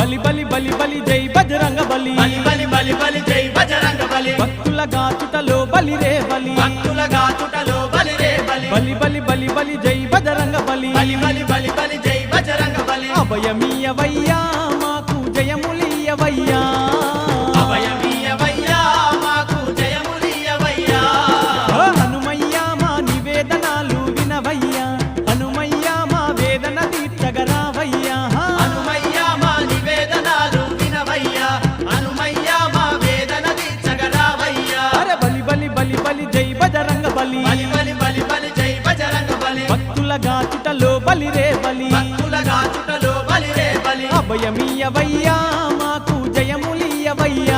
బలి బలి బలి బలి జై బజరంగ బలి బలి బలి బలి బలి జై బజరంగ బలి భక్తుల గాచుటలో బలి రే బలి భక్తుల గాచుటలో బలి రే బలి బలి బలి బలి బలి జై బజరంగ బలి బలి బలి బలి బలి జై బజరంగ బలి అభయమీయవయ్యా మాకు జయములీయవయ్యా అభయమీయవయ్యా మాకు జయములీయవయ్యా హనుమయ్యా మా నివేదనాలు వినవయ్యా హనుమయ్యా మా వేదన తీర్చగరావయ్యా హనుమయ్యా మా నివేదనాలు వినవయ్యా హనుమయ్యా మా వేదన తీర్చగరావయ్యా అరే బలి బలి బలి బలి జై బజరంగ బలి బలి బలి బలి బలి జై బజరంగ బలి భక్తుల గాచుటలో బలి రే బలి భక్తుల గాచుటలో బలి రే బలి అభయమీయవయ్యా మాకు జయములీయవయ్యా